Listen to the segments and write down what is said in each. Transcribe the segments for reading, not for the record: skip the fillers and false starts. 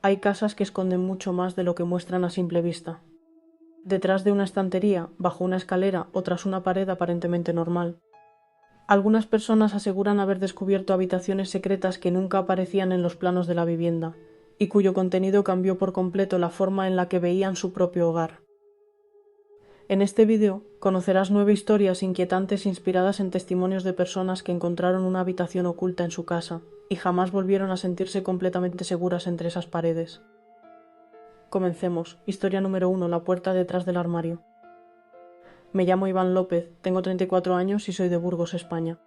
hay casas que esconden mucho más de lo que muestran a simple vista. Detrás de una estantería, bajo una escalera o tras una pared aparentemente normal. Algunas personas aseguran haber descubierto habitaciones secretas que nunca aparecían en los planos de la vivienda, y cuyo contenido cambió por completo la forma en la que veían su propio hogar. En este vídeo conocerás 9 historias inquietantes inspiradas en testimonios de personas que encontraron una habitación oculta en su casa y jamás volvieron a sentirse completamente seguras entre esas paredes. Comencemos. Historia número 1. La puerta detrás del armario. Me llamo Iván López, tengo 34 años y soy de Burgos, España.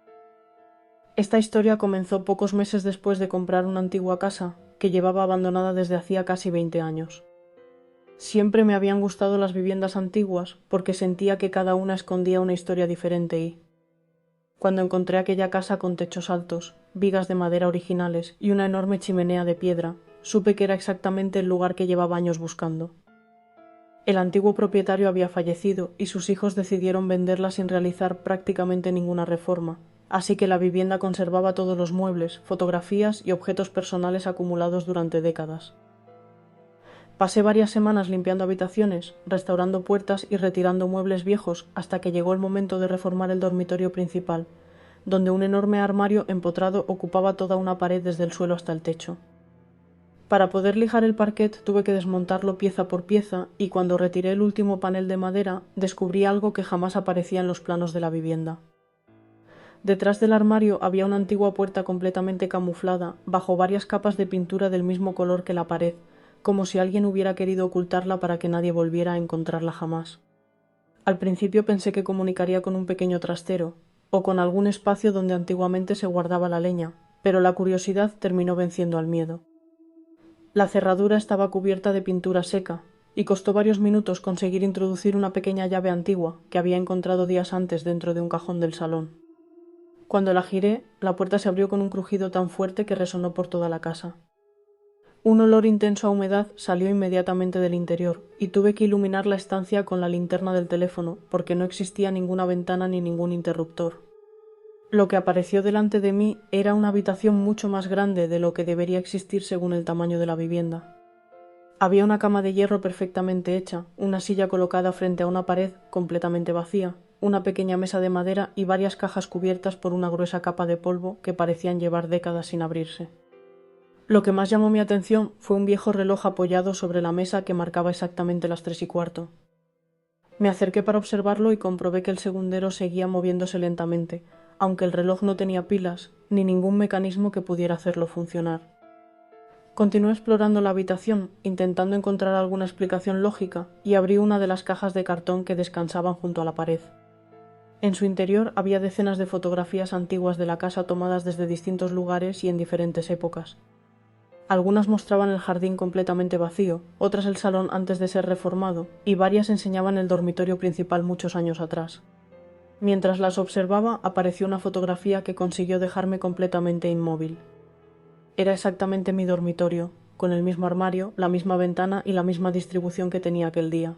Esta historia comenzó pocos meses después de comprar una antigua casa que llevaba abandonada desde hacía casi 20 años. Siempre me habían gustado las viviendas antiguas porque sentía que cada una escondía una historia diferente y, cuando encontré aquella casa con techos altos, vigas de madera originales y una enorme chimenea de piedra, supe que era exactamente el lugar que llevaba años buscando. El antiguo propietario había fallecido y sus hijos decidieron venderla sin realizar prácticamente ninguna reforma, así que la vivienda conservaba todos los muebles, fotografías y objetos personales acumulados durante décadas. Pasé varias semanas limpiando habitaciones, restaurando puertas y retirando muebles viejos hasta que llegó el momento de reformar el dormitorio principal, donde un enorme armario empotrado ocupaba toda una pared desde el suelo hasta el techo. Para poder lijar el parquet tuve que desmontarlo pieza por pieza y cuando retiré el último panel de madera descubrí algo que jamás aparecía en los planos de la vivienda. Detrás del armario había una antigua puerta completamente camuflada bajo varias capas de pintura del mismo color que la pared, como si alguien hubiera querido ocultarla para que nadie volviera a encontrarla jamás. Al principio pensé que comunicaría con un pequeño trastero, o con algún espacio donde antiguamente se guardaba la leña, pero la curiosidad terminó venciendo al miedo. La cerradura estaba cubierta de pintura seca, y costó varios minutos conseguir introducir una pequeña llave antigua que había encontrado días antes dentro de un cajón del salón. Cuando la giré, la puerta se abrió con un crujido tan fuerte que resonó por toda la casa. Un olor intenso a humedad salió inmediatamente del interior, y tuve que iluminar la estancia con la linterna del teléfono porque no existía ninguna ventana ni ningún interruptor. Lo que apareció delante de mí era una habitación mucho más grande de lo que debería existir según el tamaño de la vivienda. Había una cama de hierro perfectamente hecha, una silla colocada frente a una pared completamente vacía, una pequeña mesa de madera y varias cajas cubiertas por una gruesa capa de polvo que parecían llevar décadas sin abrirse. Lo que más llamó mi atención fue un viejo reloj apoyado sobre la mesa que marcaba exactamente las 3:15. Me acerqué para observarlo y comprobé que el segundero seguía moviéndose lentamente, aunque el reloj no tenía pilas ni ningún mecanismo que pudiera hacerlo funcionar. Continué explorando la habitación, intentando encontrar alguna explicación lógica, y abrí una de las cajas de cartón que descansaban junto a la pared. En su interior había decenas de fotografías antiguas de la casa tomadas desde distintos lugares y en diferentes épocas. Algunas mostraban el jardín completamente vacío, otras el salón antes de ser reformado, y varias enseñaban el dormitorio principal muchos años atrás. Mientras las observaba, apareció una fotografía que consiguió dejarme completamente inmóvil. Era exactamente mi dormitorio, con el mismo armario, la misma ventana y la misma distribución que tenía aquel día.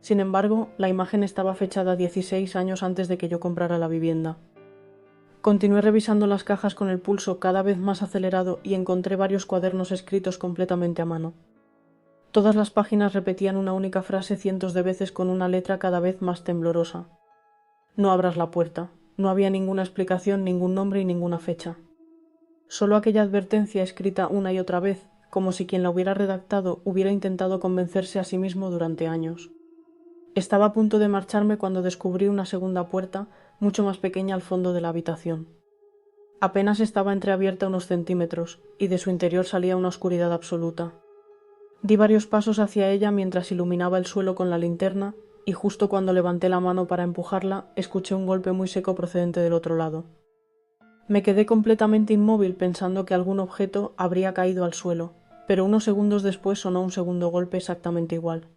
Sin embargo, la imagen estaba fechada 16 años antes de que yo comprara la vivienda. Continué revisando las cajas con el pulso cada vez más acelerado y encontré varios cuadernos escritos completamente a mano. Todas las páginas repetían una única frase cientos de veces con una letra cada vez más temblorosa. No abras la puerta. No había ninguna explicación, ningún nombre y ninguna fecha. Solo aquella advertencia escrita una y otra vez, como si quien la hubiera redactado hubiera intentado convencerse a sí mismo durante años. Estaba a punto de marcharme cuando descubrí una segunda puerta, mucho más pequeña al fondo de la habitación. Apenas estaba entreabierta unos centímetros, y de su interior salía una oscuridad absoluta. Di varios pasos hacia ella mientras iluminaba el suelo con la linterna, y justo cuando levanté la mano para empujarla, escuché un golpe muy seco procedente del otro lado. Me quedé completamente inmóvil pensando que algún objeto habría caído al suelo, pero unos segundos después sonó un segundo golpe exactamente igual.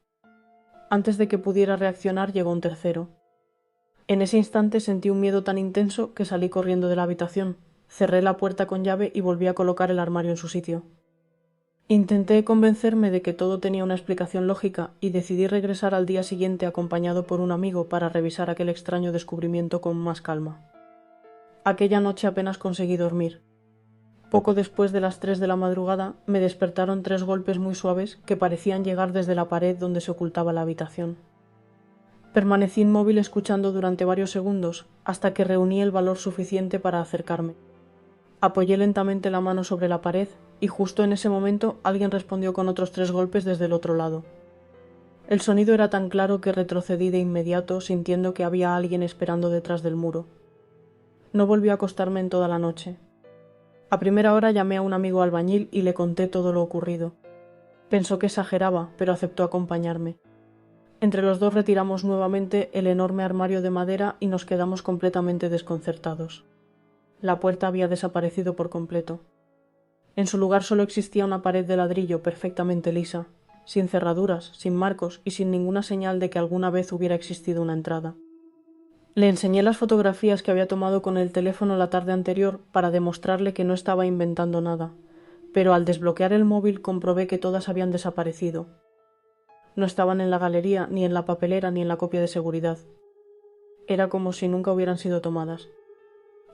Antes de que pudiera reaccionar llegó un tercero. En ese instante sentí un miedo tan intenso que salí corriendo de la habitación, cerré la puerta con llave y volví a colocar el armario en su sitio. Intenté convencerme de que todo tenía una explicación lógica y decidí regresar al día siguiente acompañado por un amigo para revisar aquel extraño descubrimiento con más calma. Aquella noche apenas conseguí dormir. Poco después de las 3 de la madrugada me despertaron 3 golpes muy suaves que parecían llegar desde la pared donde se ocultaba la habitación. Permanecí inmóvil escuchando durante varios segundos hasta que reuní el valor suficiente para acercarme. Apoyé lentamente la mano sobre la pared y justo en ese momento alguien respondió con otros 3 golpes desde el otro lado. El sonido era tan claro que retrocedí de inmediato sintiendo que había alguien esperando detrás del muro. No volví a acostarme en toda la noche. A primera hora llamé a un amigo albañil y le conté todo lo ocurrido. Pensó que exageraba, pero aceptó acompañarme. Entre los dos retiramos nuevamente el enorme armario de madera y nos quedamos completamente desconcertados. La puerta había desaparecido por completo. En su lugar solo existía una pared de ladrillo perfectamente lisa, sin cerraduras, sin marcos y sin ninguna señal de que alguna vez hubiera existido una entrada. Le enseñé las fotografías que había tomado con el teléfono la tarde anterior para demostrarle que no estaba inventando nada, pero al desbloquear el móvil comprobé que todas habían desaparecido. No estaban en la galería, ni en la papelera, ni en la copia de seguridad. Era como si nunca hubieran sido tomadas.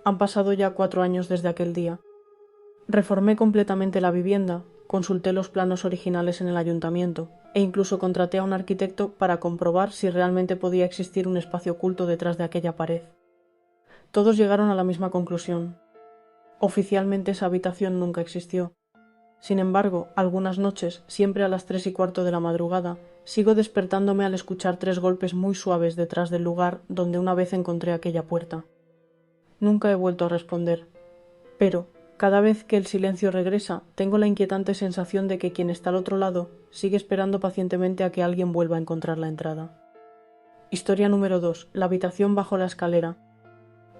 Han pasado ya 4 años desde aquel día. Reformé completamente la vivienda, consulté los planos originales en el ayuntamiento e incluso contraté a un arquitecto para comprobar si realmente podía existir un espacio oculto detrás de aquella pared. Todos llegaron a la misma conclusión. Oficialmente esa habitación nunca existió. Sin embargo, algunas noches, siempre a las 3:15 de la madrugada, sigo despertándome al escuchar 3 golpes muy suaves detrás del lugar donde una vez encontré aquella puerta. Nunca he vuelto a responder, pero cada vez que el silencio regresa, tengo la inquietante sensación de que quien está al otro lado sigue esperando pacientemente a que alguien vuelva a encontrar la entrada. Historia número 2. La habitación bajo la escalera.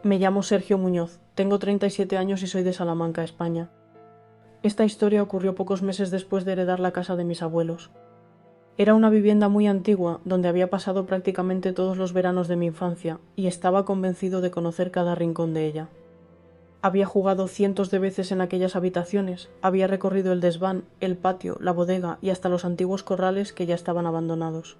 Me llamo Sergio Muñoz, tengo 37 años y soy de Salamanca, España. Esta historia ocurrió pocos meses después de heredar la casa de mis abuelos. Era una vivienda muy antigua donde había pasado prácticamente todos los veranos de mi infancia y estaba convencido de conocer cada rincón de ella. Había jugado cientos de veces en aquellas habitaciones, había recorrido el desván, el patio, la bodega y hasta los antiguos corrales que ya estaban abandonados.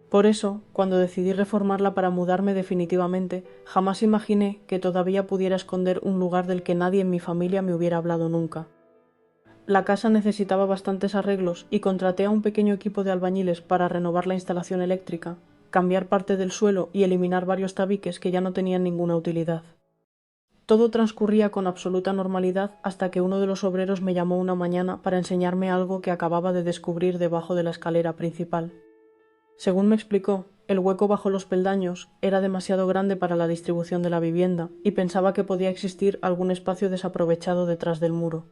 Por eso, cuando decidí reformarla para mudarme definitivamente, jamás imaginé que todavía pudiera esconder un lugar del que nadie en mi familia me hubiera hablado nunca. La casa necesitaba bastantes arreglos y contraté a un pequeño equipo de albañiles para renovar la instalación eléctrica, cambiar parte del suelo y eliminar varios tabiques que ya no tenían ninguna utilidad. Todo transcurría con absoluta normalidad hasta que uno de los obreros me llamó una mañana para enseñarme algo que acababa de descubrir debajo de la escalera principal. Según me explicó, el hueco bajo los peldaños era demasiado grande para la distribución de la vivienda y pensaba que podía existir algún espacio desaprovechado detrás del muro.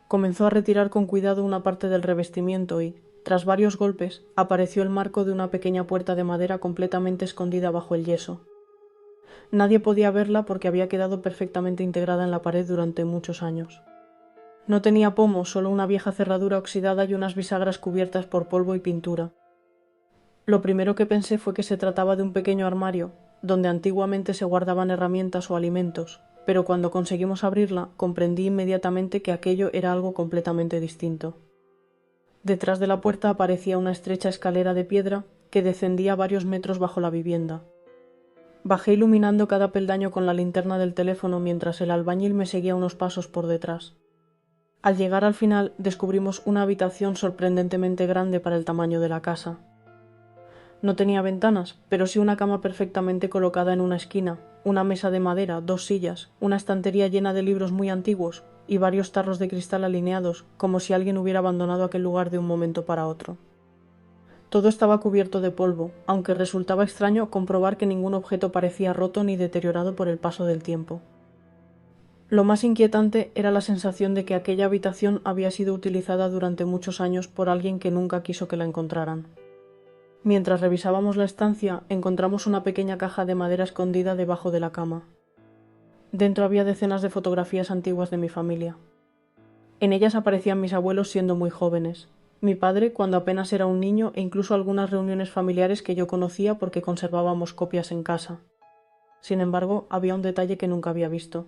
Comenzó a retirar con cuidado una parte del revestimiento y, tras varios golpes, apareció el marco de una pequeña puerta de madera completamente escondida bajo el yeso. Nadie podía verla porque había quedado perfectamente integrada en la pared durante muchos años. No tenía pomo, solo una vieja cerradura oxidada y unas bisagras cubiertas por polvo y pintura. Lo primero que pensé fue que se trataba de un pequeño armario, donde antiguamente se guardaban herramientas o alimentos, pero cuando conseguimos abrirla comprendí inmediatamente que aquello era algo completamente distinto. Detrás de la puerta aparecía una estrecha escalera de piedra que descendía varios metros bajo la vivienda. Bajé iluminando cada peldaño con la linterna del teléfono mientras el albañil me seguía unos pasos por detrás. Al llegar al final descubrimos una habitación sorprendentemente grande para el tamaño de la casa. No tenía ventanas, pero sí una cama perfectamente colocada en una esquina, una mesa de madera, 2 sillas, una estantería llena de libros muy antiguos y varios tarros de cristal alineados, como si alguien hubiera abandonado aquel lugar de un momento para otro. Todo estaba cubierto de polvo, aunque resultaba extraño comprobar que ningún objeto parecía roto ni deteriorado por el paso del tiempo. Lo más inquietante era la sensación de que aquella habitación había sido utilizada durante muchos años por alguien que nunca quiso que la encontraran. Mientras revisábamos la estancia, encontramos una pequeña caja de madera escondida debajo de la cama. Dentro había decenas de fotografías antiguas de mi familia. En ellas aparecían mis abuelos siendo muy jóvenes, mi padre cuando apenas era un niño e incluso algunas reuniones familiares que yo conocía porque conservábamos copias en casa. Sin embargo, había un detalle que nunca había visto.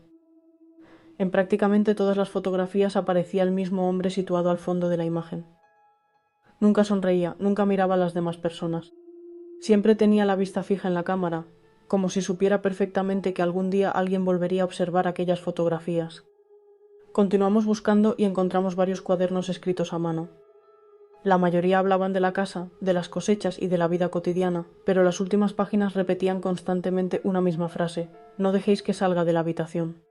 En prácticamente todas las fotografías aparecía el mismo hombre situado al fondo de la imagen. Nunca sonreía, nunca miraba a las demás personas. Siempre tenía la vista fija en la cámara, como si supiera perfectamente que algún día alguien volvería a observar aquellas fotografías. Continuamos buscando y encontramos varios cuadernos escritos a mano. La mayoría hablaban de la casa, de las cosechas y de la vida cotidiana, pero las últimas páginas repetían constantemente una misma frase: no dejéis que salga de la habitación.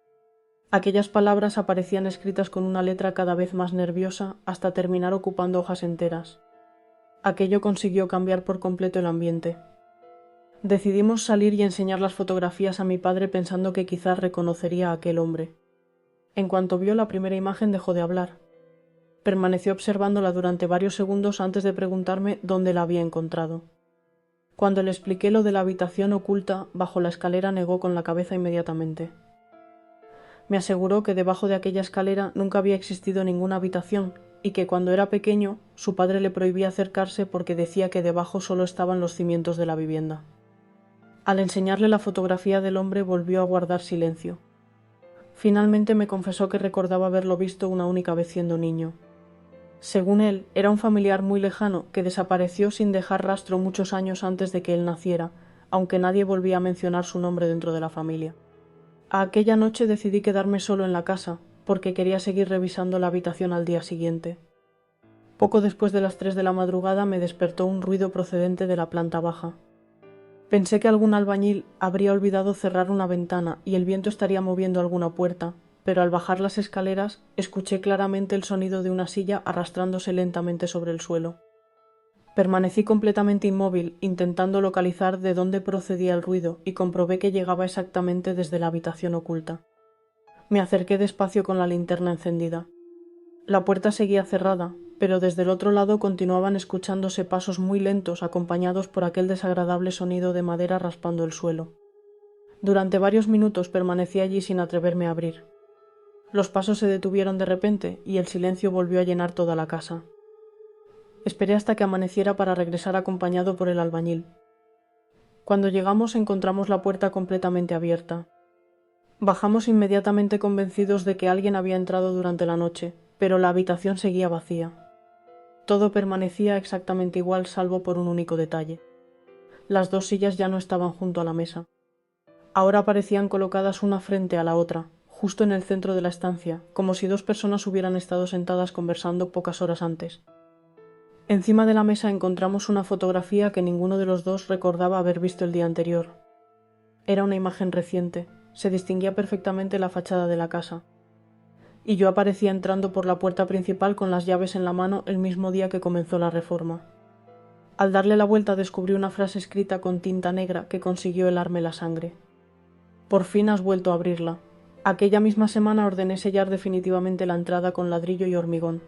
Aquellas palabras aparecían escritas con una letra cada vez más nerviosa hasta terminar ocupando hojas enteras. Aquello consiguió cambiar por completo el ambiente. Decidimos salir y enseñar las fotografías a mi padre pensando que quizás reconocería a aquel hombre. En cuanto vio la primera imagen dejó de hablar. Permaneció observándola durante varios segundos antes de preguntarme dónde la había encontrado. Cuando le expliqué lo de la habitación oculta bajo la escalera negó con la cabeza inmediatamente. Me aseguró que debajo de aquella escalera nunca había existido ninguna habitación y que cuando era pequeño su padre le prohibía acercarse porque decía que debajo solo estaban los cimientos de la vivienda. Al enseñarle la fotografía del hombre volvió a guardar silencio. Finalmente me confesó que recordaba haberlo visto una única vez siendo niño. Según él, era un familiar muy lejano que desapareció sin dejar rastro muchos años antes de que él naciera, aunque nadie volvía a mencionar su nombre dentro de la familia. Aquella noche decidí quedarme solo en la casa, porque quería seguir revisando la habitación al día siguiente. Poco después de las 3 de la madrugada me despertó un ruido procedente de la planta baja. Pensé que algún albañil habría olvidado cerrar una ventana y el viento estaría moviendo alguna puerta, pero al bajar las escaleras escuché claramente el sonido de una silla arrastrándose lentamente sobre el suelo. Permanecí completamente inmóvil, intentando localizar de dónde procedía el ruido, y comprobé que llegaba exactamente desde la habitación oculta. Me acerqué despacio con la linterna encendida. La puerta seguía cerrada, pero desde el otro lado continuaban escuchándose pasos muy lentos acompañados por aquel desagradable sonido de madera raspando el suelo. Durante varios minutos permanecí allí sin atreverme a abrir. Los pasos se detuvieron de repente y el silencio volvió a llenar toda la casa. Esperé hasta que amaneciera para regresar acompañado por el albañil. Cuando llegamos encontramos la puerta completamente abierta. Bajamos inmediatamente convencidos de que alguien había entrado durante la noche, pero la habitación seguía vacía. Todo permanecía exactamente igual salvo por un único detalle. Las 2 sillas ya no estaban junto a la mesa. Ahora parecían colocadas una frente a la otra, justo en el centro de la estancia, como si 2 personas hubieran estado sentadas conversando pocas horas antes. Encima de la mesa encontramos una fotografía que ninguno de los dos recordaba haber visto el día anterior. Era una imagen reciente, se distinguía perfectamente la fachada de la casa. Y yo aparecía entrando por la puerta principal con las llaves en la mano el mismo día que comenzó la reforma. Al darle la vuelta descubrí una frase escrita con tinta negra que consiguió helarme la sangre. Por fin has vuelto a abrirla. Aquella misma semana ordené sellar definitivamente la entrada con ladrillo y hormigón.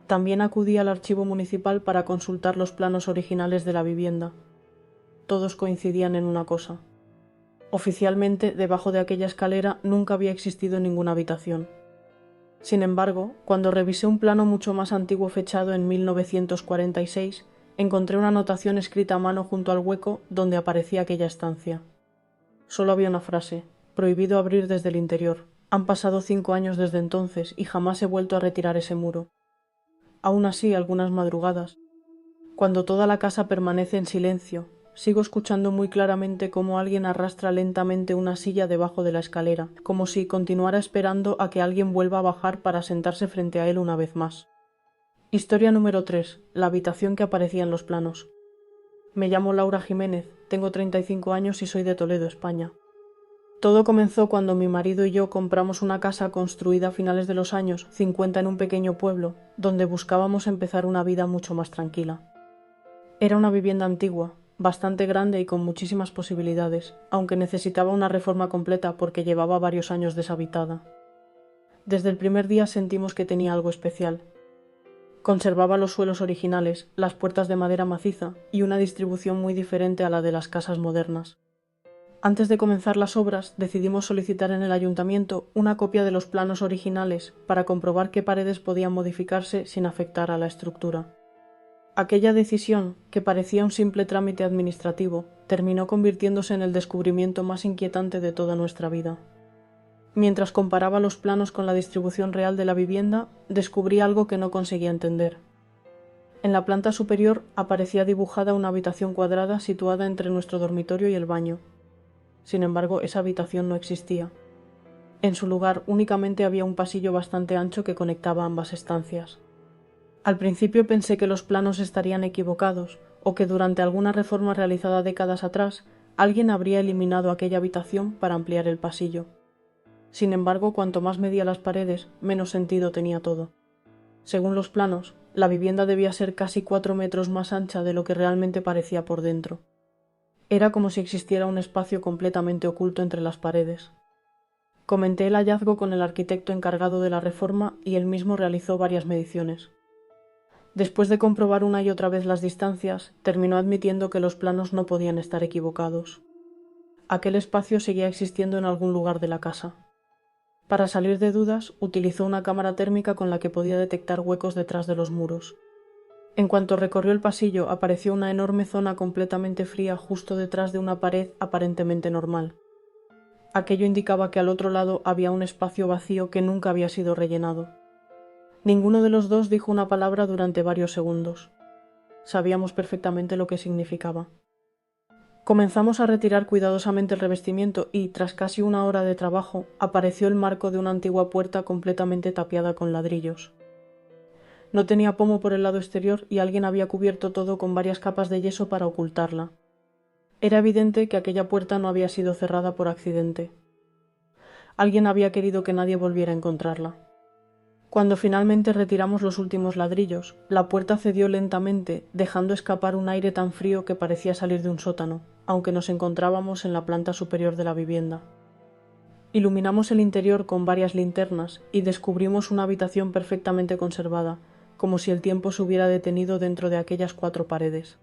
También acudí al archivo municipal para consultar los planos originales de la vivienda. Todos coincidían en una cosa. Oficialmente, debajo de aquella escalera nunca había existido ninguna habitación. Sin embargo, cuando revisé un plano mucho más antiguo fechado en 1946, encontré una anotación escrita a mano junto al hueco donde aparecía aquella estancia. Solo había una frase: prohibido abrir desde el interior. Han pasado 5 años desde entonces y jamás he vuelto a retirar ese muro. Aún así, algunas madrugadas, cuando toda la casa permanece en silencio, sigo escuchando muy claramente cómo alguien arrastra lentamente una silla debajo de la escalera, como si continuara esperando a que alguien vuelva a bajar para sentarse frente a él una vez más. Historia número 3. La habitación que aparecía en los planos. Me llamo Laura Jiménez, tengo 35 años y soy de Toledo, España. Todo comenzó cuando mi marido y yo compramos una casa construida a finales de los años 50 en un pequeño pueblo, donde buscábamos empezar una vida mucho más tranquila. Era una vivienda antigua, bastante grande y con muchísimas posibilidades, aunque necesitaba una reforma completa porque llevaba varios años deshabitada. Desde el primer día sentimos que tenía algo especial. Conservaba los suelos originales, las puertas de madera maciza y una distribución muy diferente a la de las casas modernas. Antes de comenzar las obras, decidimos solicitar en el ayuntamiento una copia de los planos originales para comprobar qué paredes podían modificarse sin afectar a la estructura. Aquella decisión, que parecía un simple trámite administrativo, terminó convirtiéndose en el descubrimiento más inquietante de toda nuestra vida. Mientras comparaba los planos con la distribución real de la vivienda, descubrí algo que no conseguía entender. En la planta superior aparecía dibujada una habitación cuadrada situada entre nuestro dormitorio y el baño. Sin embargo, esa habitación no existía. En su lugar únicamente había un pasillo bastante ancho que conectaba ambas estancias. Al principio pensé que los planos estarían equivocados, o que durante alguna reforma realizada décadas atrás, alguien habría eliminado aquella habitación para ampliar el pasillo. Sin embargo, cuanto más medía las paredes, menos sentido tenía todo. Según los planos, la vivienda debía ser casi 4 metros más ancha de lo que realmente parecía por dentro. Era como si existiera un espacio completamente oculto entre las paredes. Comenté el hallazgo con el arquitecto encargado de la reforma y él mismo realizó varias mediciones. Después de comprobar una y otra vez las distancias, terminó admitiendo que los planos no podían estar equivocados. Aquel espacio seguía existiendo en algún lugar de la casa. Para salir de dudas, utilizó una cámara térmica con la que podía detectar huecos detrás de los muros. En cuanto recorrió el pasillo, apareció una enorme zona completamente fría justo detrás de una pared aparentemente normal. Aquello indicaba que al otro lado había un espacio vacío que nunca había sido rellenado. Ninguno de los dos dijo una palabra durante varios segundos. Sabíamos perfectamente lo que significaba. Comenzamos a retirar cuidadosamente el revestimiento y, tras casi una hora de trabajo, apareció el marco de una antigua puerta completamente tapiada con ladrillos. No tenía pomo por el lado exterior y alguien había cubierto todo con varias capas de yeso para ocultarla. Era evidente que aquella puerta no había sido cerrada por accidente. Alguien había querido que nadie volviera a encontrarla. Cuando finalmente retiramos los últimos ladrillos, la puerta cedió lentamente, dejando escapar un aire tan frío que parecía salir de un sótano, aunque nos encontrábamos en la planta superior de la vivienda. Iluminamos el interior con varias linternas y descubrimos una habitación perfectamente conservada, como si el tiempo se hubiera detenido dentro de aquellas 4 paredes.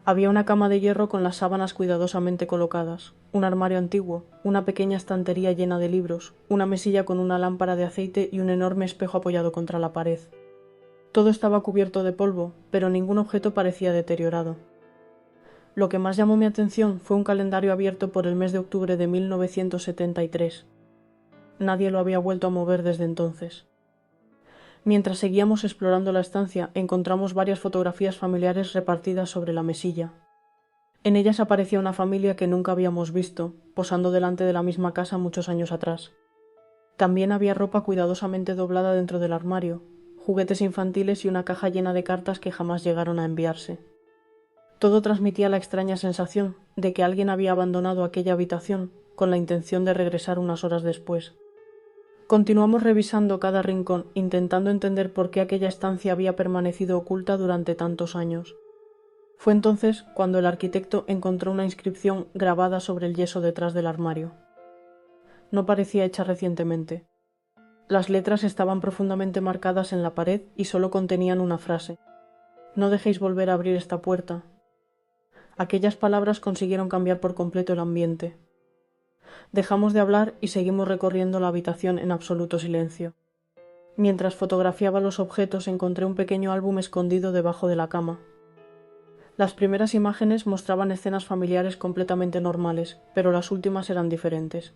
Había una cama de hierro con las sábanas cuidadosamente colocadas, un armario antiguo, una pequeña estantería llena de libros, una mesilla con una lámpara de aceite y un enorme espejo apoyado contra la pared. Todo estaba cubierto de polvo, pero ningún objeto parecía deteriorado. Lo que más llamó mi atención fue un calendario abierto por el mes de octubre de 1973. Nadie lo había vuelto a mover desde entonces. Mientras seguíamos explorando la estancia, encontramos varias fotografías familiares repartidas sobre la mesilla. En ellas aparecía una familia que nunca habíamos visto, posando delante de la misma casa muchos años atrás. También había ropa cuidadosamente doblada dentro del armario, juguetes infantiles y una caja llena de cartas que jamás llegaron a enviarse. Todo transmitía la extraña sensación de que alguien había abandonado aquella habitación con la intención de regresar unas horas después. Continuamos revisando cada rincón, intentando entender por qué aquella estancia había permanecido oculta durante tantos años. Fue entonces cuando el arquitecto encontró una inscripción grabada sobre el yeso detrás del armario. No parecía hecha recientemente. Las letras estaban profundamente marcadas en la pared y solo contenían una frase: «No dejéis volver a abrir esta puerta». Aquellas palabras consiguieron cambiar por completo el ambiente. Dejamos de hablar y seguimos recorriendo la habitación en absoluto silencio. Mientras fotografiaba los objetos, encontré un pequeño álbum escondido debajo de la cama. Las primeras imágenes mostraban escenas familiares completamente normales, pero las últimas eran diferentes.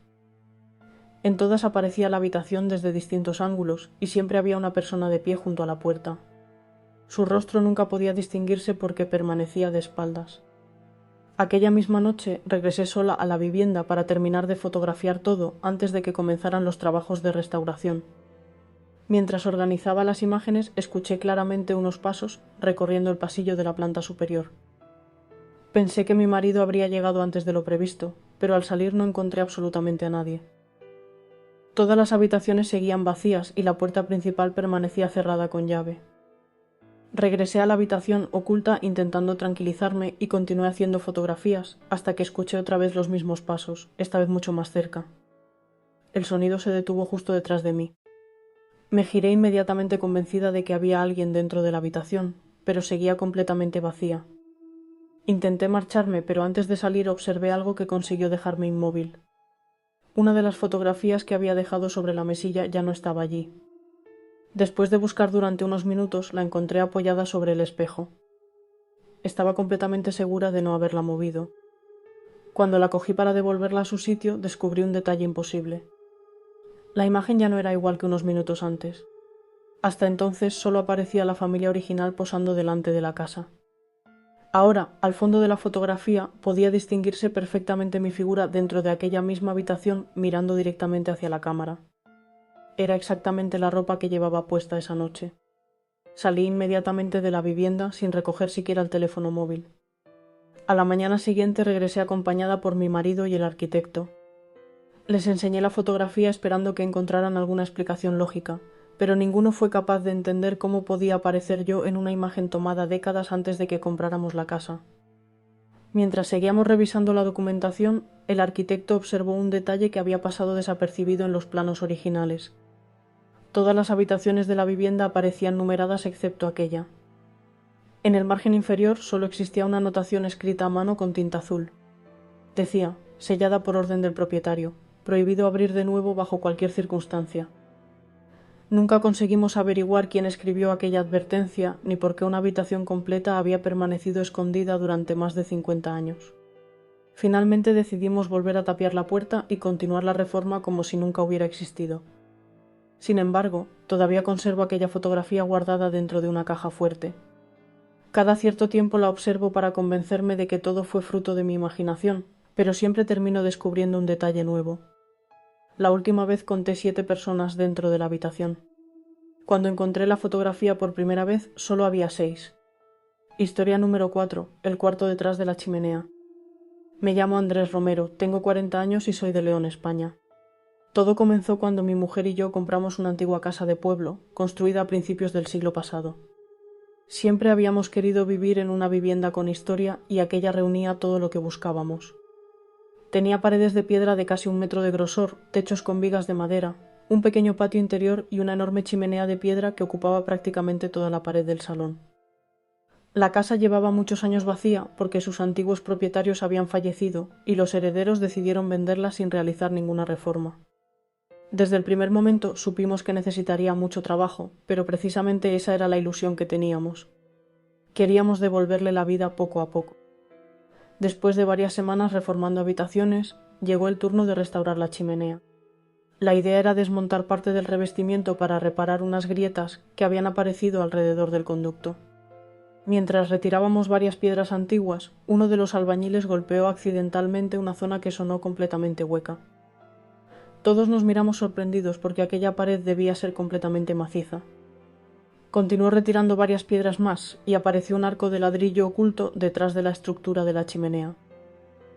En todas aparecía la habitación desde distintos ángulos y siempre había una persona de pie junto a la puerta. Su rostro nunca podía distinguirse porque permanecía de espaldas. Aquella misma noche regresé sola a la vivienda para terminar de fotografiar todo antes de que comenzaran los trabajos de restauración. Mientras organizaba las imágenes, escuché claramente unos pasos recorriendo el pasillo de la planta superior. Pensé que mi marido habría llegado antes de lo previsto, pero al salir no encontré absolutamente a nadie. Todas las habitaciones seguían vacías y la puerta principal permanecía cerrada con llave. Regresé a la habitación oculta intentando tranquilizarme y continué haciendo fotografías hasta que escuché otra vez los mismos pasos, esta vez mucho más cerca. El sonido se detuvo justo detrás de mí. Me giré inmediatamente convencida de que había alguien dentro de la habitación, pero seguía completamente vacía. Intenté marcharme, pero antes de salir observé algo que consiguió dejarme inmóvil. Una de las fotografías que había dejado sobre la mesilla ya no estaba allí. Después de buscar durante unos minutos, la encontré apoyada sobre el espejo. Estaba completamente segura de no haberla movido. Cuando la cogí para devolverla a su sitio, descubrí un detalle imposible. La imagen ya no era igual que unos minutos antes. Hasta entonces solo aparecía la familia original posando delante de la casa. Ahora, al fondo de la fotografía, podía distinguirse perfectamente mi figura dentro de aquella misma habitación mirando directamente hacia la cámara. Era exactamente la ropa que llevaba puesta esa noche. Salí inmediatamente de la vivienda sin recoger siquiera el teléfono móvil. A la mañana siguiente regresé acompañada por mi marido y el arquitecto. Les enseñé la fotografía esperando que encontraran alguna explicación lógica, pero ninguno fue capaz de entender cómo podía aparecer yo en una imagen tomada décadas antes de que compráramos la casa. Mientras seguíamos revisando la documentación, el arquitecto observó un detalle que había pasado desapercibido en los planos originales. Todas las habitaciones de la vivienda aparecían numeradas excepto aquella. En el margen inferior solo existía una anotación escrita a mano con tinta azul. Decía, sellada por orden del propietario, prohibido abrir de nuevo bajo cualquier circunstancia. Nunca conseguimos averiguar quién escribió aquella advertencia ni por qué una habitación completa había permanecido escondida durante más de 50 años. Finalmente decidimos volver a tapiar la puerta y continuar la reforma como si nunca hubiera existido. Sin embargo, todavía conservo aquella fotografía guardada dentro de una caja fuerte. Cada cierto tiempo la observo para convencerme de que todo fue fruto de mi imaginación, pero siempre termino descubriendo un detalle nuevo. La última vez conté 7 personas dentro de la habitación. Cuando encontré la fotografía por primera vez, solo había 6. Historia número 4, el cuarto detrás de la chimenea. Me llamo Andrés Romero, tengo 40 años y soy de León, España. Todo comenzó cuando mi mujer y yo compramos una antigua casa de pueblo, construida a principios del siglo pasado. Siempre habíamos querido vivir en una vivienda con historia y aquella reunía todo lo que buscábamos. Tenía paredes de piedra de casi 1 metro de grosor, techos con vigas de madera, un pequeño patio interior y una enorme chimenea de piedra que ocupaba prácticamente toda la pared del salón. La casa llevaba muchos años vacía porque sus antiguos propietarios habían fallecido y los herederos decidieron venderla sin realizar ninguna reforma. Desde el primer momento supimos que necesitaría mucho trabajo, pero precisamente esa era la ilusión que teníamos. Queríamos devolverle la vida poco a poco. Después de varias semanas reformando habitaciones, llegó el turno de restaurar la chimenea. La idea era desmontar parte del revestimiento para reparar unas grietas que habían aparecido alrededor del conducto. Mientras retirábamos varias piedras antiguas, uno de los albañiles golpeó accidentalmente una zona que sonó completamente hueca. Todos nos miramos sorprendidos porque aquella pared debía ser completamente maciza. Continuó retirando varias piedras más y apareció un arco de ladrillo oculto detrás de la estructura de la chimenea.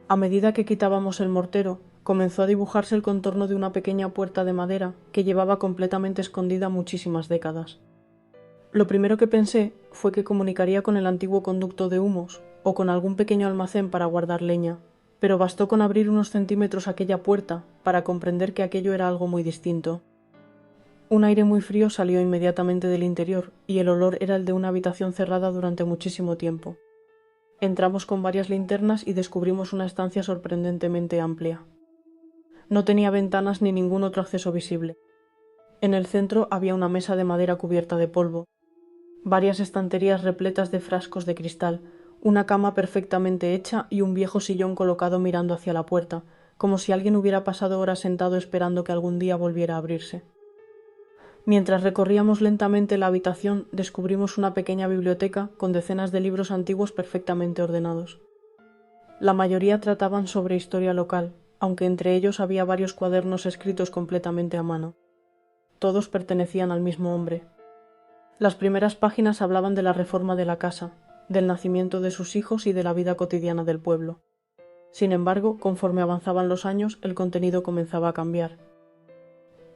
A medida que quitábamos el mortero, comenzó a dibujarse el contorno de una pequeña puerta de madera que llevaba completamente escondida muchísimas décadas. Lo primero que pensé fue que comunicaría con el antiguo conducto de humos o con algún pequeño almacén para guardar leña, pero bastó con abrir unos centímetros aquella puerta para comprender que aquello era algo muy distinto. Un aire muy frío salió inmediatamente del interior y el olor era el de una habitación cerrada durante muchísimo tiempo. Entramos con varias linternas y descubrimos una estancia sorprendentemente amplia. No tenía ventanas ni ningún otro acceso visible. En el centro había una mesa de madera cubierta de polvo, varias estanterías repletas de frascos de cristal, una cama perfectamente hecha y un viejo sillón colocado mirando hacia la puerta, como si alguien hubiera pasado horas sentado esperando que algún día volviera a abrirse. Mientras recorríamos lentamente la habitación, descubrimos una pequeña biblioteca con decenas de libros antiguos perfectamente ordenados. La mayoría trataban sobre historia local, aunque entre ellos había varios cuadernos escritos completamente a mano. Todos pertenecían al mismo hombre. Las primeras páginas hablaban de la reforma de la casa, del nacimiento de sus hijos y de la vida cotidiana del pueblo. Sin embargo, conforme avanzaban los años, el contenido comenzaba a cambiar.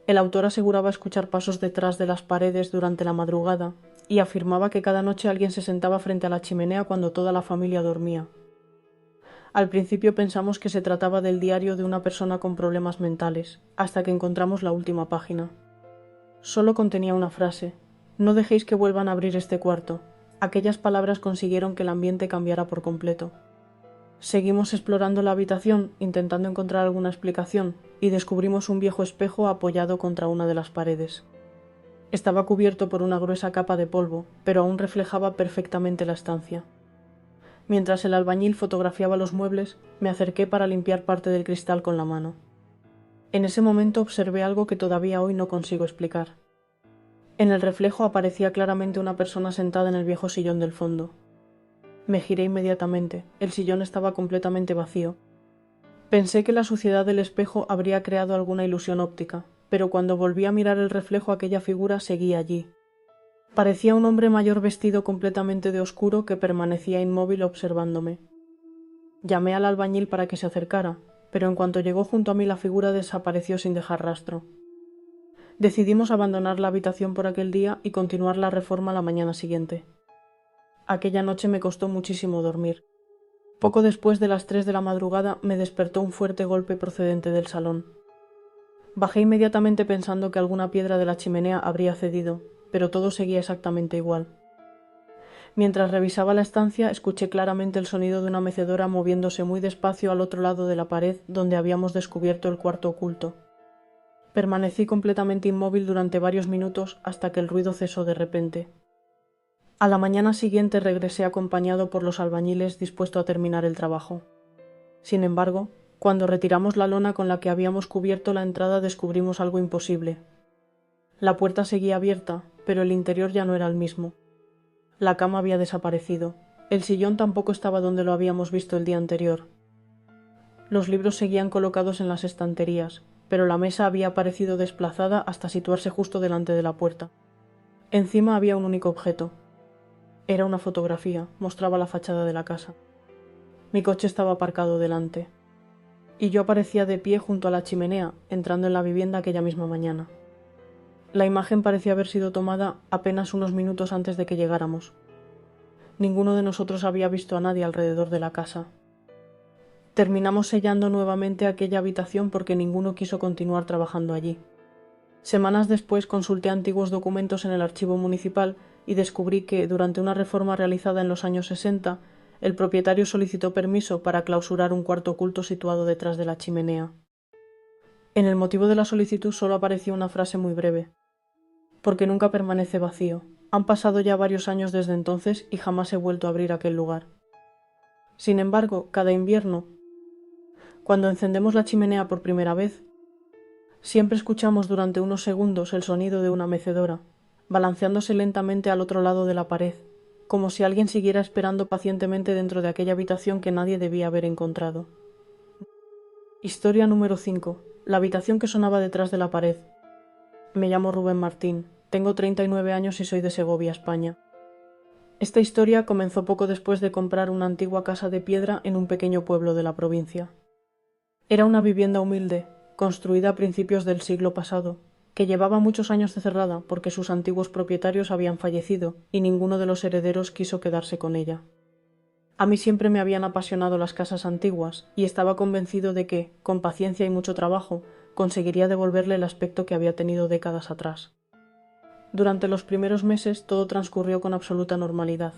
El autor aseguraba escuchar pasos detrás de las paredes durante la madrugada y afirmaba que cada noche alguien se sentaba frente a la chimenea cuando toda la familia dormía. Al principio pensamos que se trataba del diario de una persona con problemas mentales, hasta que encontramos la última página. Solo contenía una frase: «No dejéis que vuelvan a abrir este cuarto». Aquellas palabras consiguieron que el ambiente cambiara por completo. Seguimos explorando la habitación, intentando encontrar alguna explicación, y descubrimos un viejo espejo apoyado contra una de las paredes. Estaba cubierto por una gruesa capa de polvo, pero aún reflejaba perfectamente la estancia. Mientras el albañil fotografiaba los muebles, me acerqué para limpiar parte del cristal con la mano. En ese momento observé algo que todavía hoy no consigo explicar. En el reflejo aparecía claramente una persona sentada en el viejo sillón del fondo. Me giré inmediatamente. El sillón estaba completamente vacío. Pensé que la suciedad del espejo habría creado alguna ilusión óptica, pero cuando volví a mirar el reflejo aquella figura seguía allí. Parecía un hombre mayor vestido completamente de oscuro que permanecía inmóvil observándome. Llamé al albañil para que se acercara, pero en cuanto llegó junto a mí la figura desapareció sin dejar rastro. Decidimos abandonar la habitación por aquel día y continuar la reforma la mañana siguiente. Aquella noche me costó muchísimo dormir. Poco después de las 3 de la madrugada me despertó un fuerte golpe procedente del salón. Bajé inmediatamente pensando que alguna piedra de la chimenea habría cedido, pero todo seguía exactamente igual. Mientras revisaba la estancia, escuché claramente el sonido de una mecedora moviéndose muy despacio al otro lado de la pared donde habíamos descubierto el cuarto oculto. Permanecí completamente inmóvil durante varios minutos hasta que el ruido cesó de repente. A la mañana siguiente regresé acompañado por los albañiles dispuesto a terminar el trabajo. Sin embargo, cuando retiramos la lona con la que habíamos cubierto la entrada descubrimos algo imposible. La puerta seguía abierta, pero el interior ya no era el mismo. La cama había desaparecido. El sillón tampoco estaba donde lo habíamos visto el día anterior. Los libros seguían colocados en las estanterías, pero la mesa había aparecido desplazada hasta situarse justo delante de la puerta. Encima había un único objeto. Era una fotografía, mostraba la fachada de la casa. Mi coche estaba aparcado delante, y yo aparecía de pie junto a la chimenea, entrando en la vivienda aquella misma mañana. La imagen parecía haber sido tomada apenas unos minutos antes de que llegáramos. Ninguno de nosotros había visto a nadie alrededor de la casa. Terminamos sellando nuevamente aquella habitación porque ninguno quiso continuar trabajando allí. Semanas después consulté antiguos documentos en el archivo municipal y descubrí que, durante una reforma realizada en los años 60, el propietario solicitó permiso para clausurar un cuarto oculto situado detrás de la chimenea. En el motivo de la solicitud solo apareció una frase muy breve: porque nunca permanece vacío. Han pasado ya varios años desde entonces y jamás he vuelto a abrir aquel lugar. Sin embargo, cada invierno, cuando encendemos la chimenea por primera vez, siempre escuchamos durante unos segundos el sonido de una mecedora, balanceándose lentamente al otro lado de la pared, como si alguien siguiera esperando pacientemente dentro de aquella habitación que nadie debía haber encontrado. Historia número 5. La habitación que sonaba detrás de la pared. Me llamo Rubén Martín, tengo 39 años y soy de Segovia, España. Esta historia comenzó poco después de comprar una antigua casa de piedra en un pequeño pueblo de la provincia. Era una vivienda humilde, construida a principios del siglo pasado, que llevaba muchos años de cerrada porque sus antiguos propietarios habían fallecido y ninguno de los herederos quiso quedarse con ella. A mí siempre me habían apasionado las casas antiguas y estaba convencido de que, con paciencia y mucho trabajo, conseguiría devolverle el aspecto que había tenido décadas atrás. Durante los primeros meses todo transcurrió con absoluta normalidad.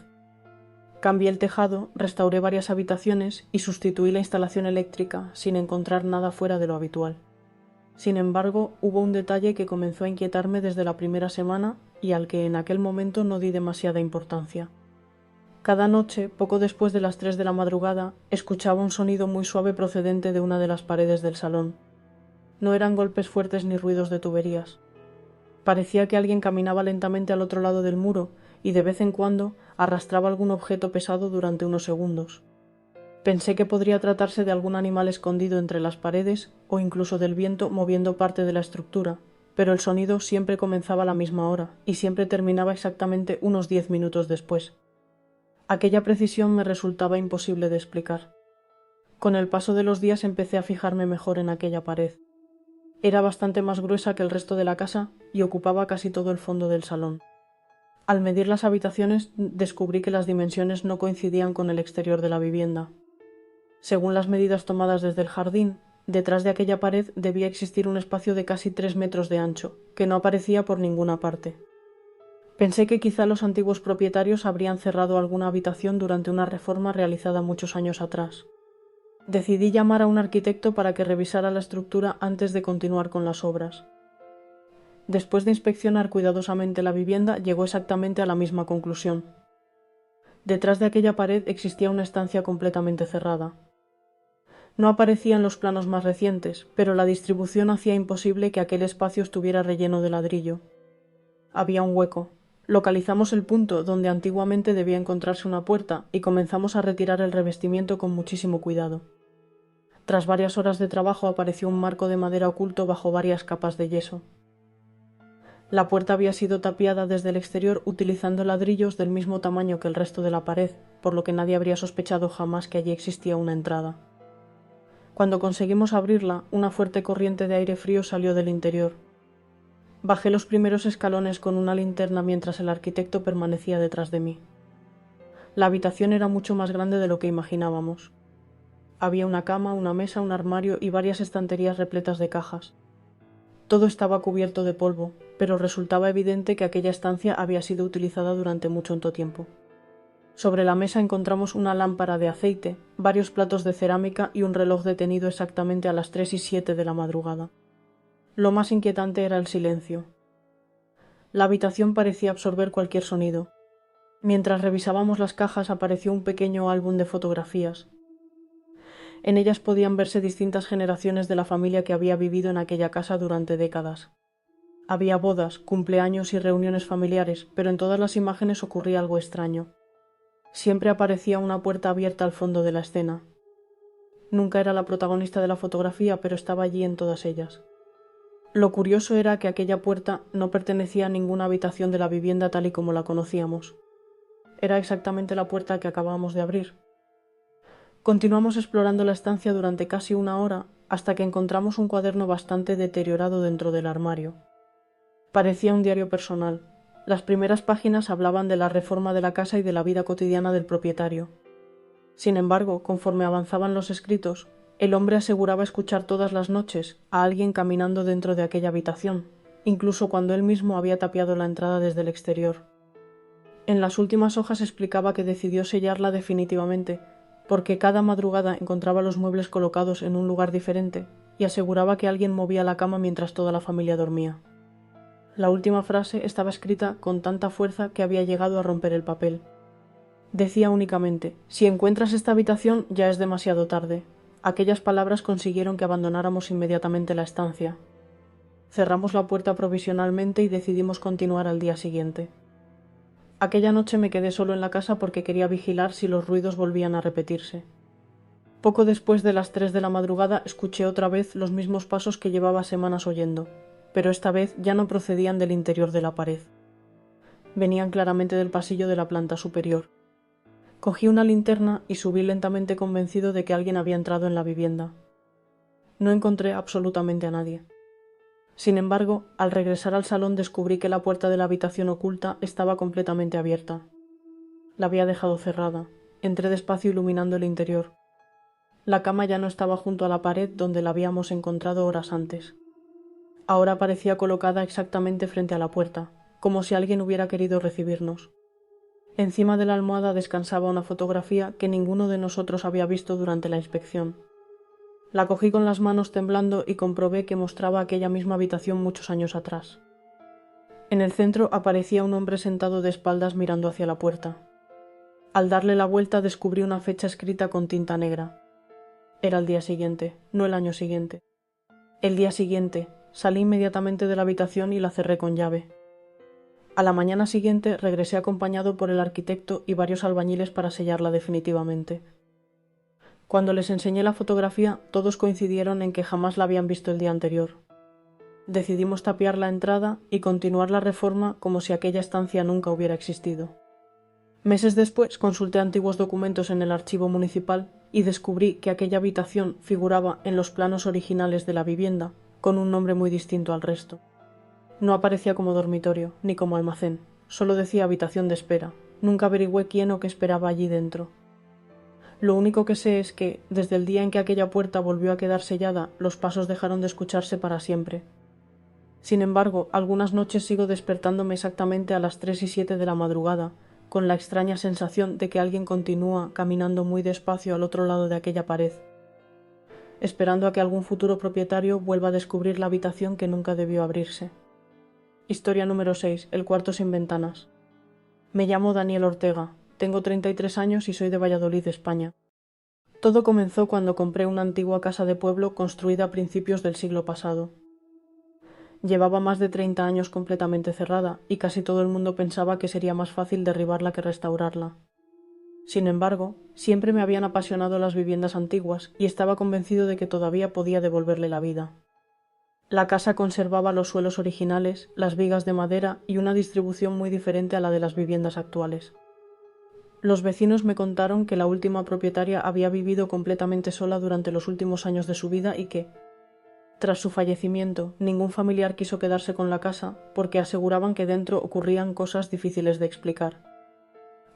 Cambié el tejado, restauré varias habitaciones y sustituí la instalación eléctrica sin encontrar nada fuera de lo habitual. Sin embargo, hubo un detalle que comenzó a inquietarme desde la primera semana y al que en aquel momento no di demasiada importancia. Cada noche, poco después de las 3 de la madrugada, escuchaba un sonido muy suave procedente de una de las paredes del salón. No eran golpes fuertes ni ruidos de tuberías. Parecía que alguien caminaba lentamente al otro lado del muro y de vez en cuando arrastraba algún objeto pesado durante unos segundos. Pensé que podría tratarse de algún animal escondido entre las paredes o incluso del viento moviendo parte de la estructura, pero el sonido siempre comenzaba a la misma hora y siempre terminaba exactamente unos 10 minutos después. Aquella precisión me resultaba imposible de explicar. Con el paso de los días empecé a fijarme mejor en aquella pared. Era bastante más gruesa que el resto de la casa y ocupaba casi todo el fondo del salón. Al medir las habitaciones descubrí que las dimensiones no coincidían con el exterior de la vivienda. Según las medidas tomadas desde el jardín, detrás de aquella pared debía existir un espacio de casi 3 metros de ancho, que no aparecía por ninguna parte. Pensé que quizá los antiguos propietarios habrían cerrado alguna habitación durante una reforma realizada muchos años atrás. Decidí llamar a un arquitecto para que revisara la estructura antes de continuar con las obras. Después de inspeccionar cuidadosamente la vivienda, llegó exactamente a la misma conclusión. Detrás de aquella pared existía una estancia completamente cerrada. No aparecía en los planos más recientes, pero la distribución hacía imposible que aquel espacio estuviera relleno de ladrillo. Había un hueco. Localizamos el punto donde antiguamente debía encontrarse una puerta y comenzamos a retirar el revestimiento con muchísimo cuidado. Tras varias horas de trabajo apareció un marco de madera oculto bajo varias capas de yeso. La puerta había sido tapiada desde el exterior utilizando ladrillos del mismo tamaño que el resto de la pared, por lo que nadie habría sospechado jamás que allí existía una entrada. Cuando conseguimos abrirla, una fuerte corriente de aire frío salió del interior. Bajé los primeros escalones con una linterna mientras el arquitecto permanecía detrás de mí. La habitación era mucho más grande de lo que imaginábamos. Había una cama, una mesa, un armario y varias estanterías repletas de cajas. Todo estaba cubierto de polvo, pero resultaba evidente que aquella estancia había sido utilizada durante mucho tiempo. Sobre la mesa encontramos una lámpara de aceite, varios platos de cerámica y un reloj detenido exactamente a las 3:07 de la madrugada. Lo más inquietante era el silencio. La habitación parecía absorber cualquier sonido. Mientras revisábamos las cajas apareció un pequeño álbum de fotografías. En ellas podían verse distintas generaciones de la familia que había vivido en aquella casa durante décadas. Había bodas, cumpleaños y reuniones familiares, pero en todas las imágenes ocurría algo extraño. Siempre aparecía una puerta abierta al fondo de la escena. Nunca era la protagonista de la fotografía, pero estaba allí en todas ellas. Lo curioso era que aquella puerta no pertenecía a ninguna habitación de la vivienda tal y como la conocíamos. Era exactamente la puerta que acabábamos de abrir. Continuamos explorando la estancia durante casi una hora hasta que encontramos un cuaderno bastante deteriorado dentro del armario. Parecía un diario personal. Las primeras páginas hablaban de la reforma de la casa y de la vida cotidiana del propietario. Sin embargo, conforme avanzaban los escritos, el hombre aseguraba escuchar todas las noches a alguien caminando dentro de aquella habitación, incluso cuando él mismo había tapiado la entrada desde el exterior. En las últimas hojas explicaba que decidió sellarla definitivamente, porque cada madrugada encontraba los muebles colocados en un lugar diferente y aseguraba que alguien movía la cama mientras toda la familia dormía. La última frase estaba escrita con tanta fuerza que había llegado a romper el papel. Decía únicamente: «Si encuentras esta habitación ya es demasiado tarde». Aquellas palabras consiguieron que abandonáramos inmediatamente la estancia. Cerramos la puerta provisionalmente y decidimos continuar al día siguiente. Aquella noche me quedé solo en la casa porque quería vigilar si los ruidos volvían a repetirse. Poco después de las 3 de la madrugada escuché otra vez los mismos pasos que llevaba semanas oyendo, pero esta vez ya no procedían del interior de la pared. Venían claramente del pasillo de la planta superior. Cogí una linterna y subí lentamente convencido de que alguien había entrado en la vivienda. No encontré absolutamente a nadie. Sin embargo, al regresar al salón descubrí que la puerta de la habitación oculta estaba completamente abierta. La había dejado cerrada. Entré despacio iluminando el interior. La cama ya no estaba junto a la pared donde la habíamos encontrado horas antes. Ahora parecía colocada exactamente frente a la puerta, como si alguien hubiera querido recibirnos. Encima de la almohada descansaba una fotografía que ninguno de nosotros había visto durante la inspección. La cogí con las manos temblando y comprobé que mostraba aquella misma habitación muchos años atrás. En el centro aparecía un hombre sentado de espaldas mirando hacia la puerta. Al darle la vuelta descubrí una fecha escrita con tinta negra. Era el día siguiente, no el año siguiente. El día siguiente. Salí inmediatamente de la habitación y la cerré con llave. A la mañana siguiente regresé acompañado por el arquitecto y varios albañiles para sellarla definitivamente. Cuando les enseñé la fotografía, todos coincidieron en que jamás la habían visto el día anterior. Decidimos tapiar la entrada y continuar la reforma como si aquella estancia nunca hubiera existido. Meses después consulté antiguos documentos en el archivo municipal y descubrí que aquella habitación figuraba en los planos originales de la vivienda, con un nombre muy distinto al resto. No aparecía como dormitorio, ni como almacén, solo decía habitación de espera. Nunca averigüé quién o qué esperaba allí dentro. Lo único que sé es que, desde el día en que aquella puerta volvió a quedar sellada, los pasos dejaron de escucharse para siempre. Sin embargo, algunas noches sigo despertándome exactamente a las 3:07 de la madrugada, con la extraña sensación de que alguien continúa caminando muy despacio al otro lado de aquella pared, esperando a que algún futuro propietario vuelva a descubrir la habitación que nunca debió abrirse. Historia número 6. El cuarto sin ventanas. Me llamo Daniel Ortega, tengo 33 años y soy de Valladolid, España. Todo comenzó cuando compré una antigua casa de pueblo construida a principios del siglo pasado. Llevaba más de 30 años completamente cerrada y casi todo el mundo pensaba que sería más fácil derribarla que restaurarla. Sin embargo, siempre me habían apasionado las viviendas antiguas y estaba convencido de que todavía podía devolverle la vida. La casa conservaba los suelos originales, las vigas de madera y una distribución muy diferente a la de las viviendas actuales. Los vecinos me contaron que la última propietaria había vivido completamente sola durante los últimos años de su vida y que, tras su fallecimiento, ningún familiar quiso quedarse con la casa porque aseguraban que dentro ocurrían cosas difíciles de explicar.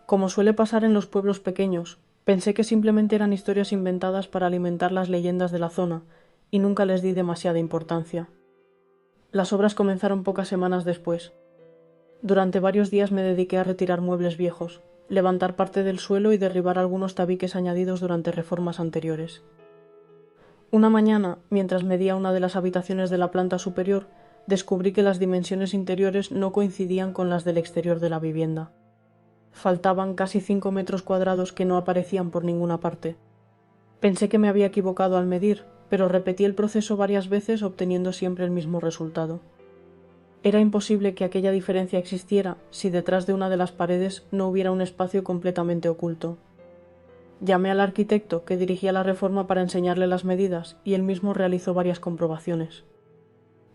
Como suele pasar en los pueblos pequeños, pensé que simplemente eran historias inventadas para alimentar las leyendas de la zona y nunca les di demasiada importancia. Las obras comenzaron pocas semanas después. Durante varios días me dediqué a retirar muebles viejos, levantar parte del suelo y derribar algunos tabiques añadidos durante reformas anteriores. Una mañana, mientras medía una de las habitaciones de la planta superior, descubrí que las dimensiones interiores no coincidían con las del exterior de la vivienda. Faltaban casi 5 metros cuadrados que no aparecían por ninguna parte. Pensé que me había equivocado al medir, pero repetí el proceso varias veces obteniendo siempre el mismo resultado. Era imposible que aquella diferencia existiera si detrás de una de las paredes no hubiera un espacio completamente oculto. Llamé al arquitecto que dirigía la reforma para enseñarle las medidas y él mismo realizó varias comprobaciones.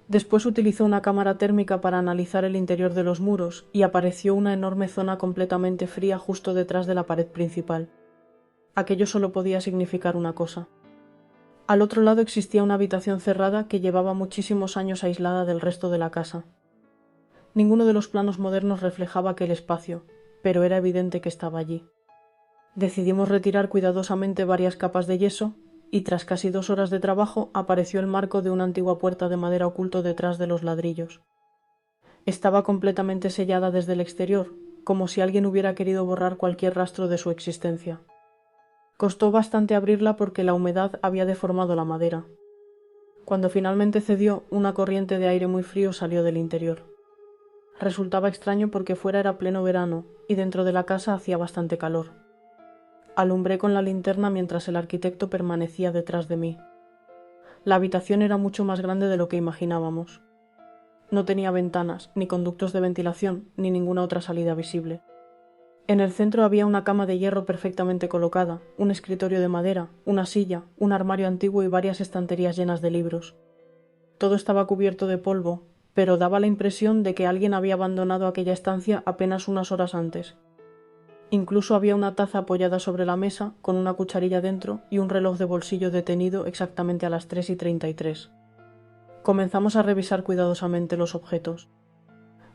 Después utilizó una cámara térmica para analizar el interior de los muros y apareció una enorme zona completamente fría justo detrás de la pared principal. Aquello solo podía significar una cosa. Al otro lado existía una habitación cerrada que llevaba muchísimos años aislada del resto de la casa. Ninguno de los planos modernos reflejaba aquel espacio, pero era evidente que estaba allí. Decidimos retirar cuidadosamente varias capas de yeso y tras casi 2 horas de trabajo apareció el marco de una antigua puerta de madera oculto detrás de los ladrillos. Estaba completamente sellada desde el exterior, como si alguien hubiera querido borrar cualquier rastro de su existencia. Costó bastante abrirla porque la humedad había deformado la madera. Cuando finalmente cedió, una corriente de aire muy frío salió del interior. Resultaba extraño porque fuera era pleno verano y dentro de la casa hacía bastante calor. Alumbré con la linterna mientras el arquitecto permanecía detrás de mí. La habitación era mucho más grande de lo que imaginábamos. No tenía ventanas, ni conductos de ventilación, ni ninguna otra salida visible. En el centro había una cama de hierro perfectamente colocada, un escritorio de madera, una silla, un armario antiguo y varias estanterías llenas de libros. Todo estaba cubierto de polvo, pero daba la impresión de que alguien había abandonado aquella estancia apenas unas horas antes. Incluso había una taza apoyada sobre la mesa, con una cucharilla dentro y un reloj de bolsillo detenido exactamente a las 3:33. Comenzamos a revisar cuidadosamente los objetos.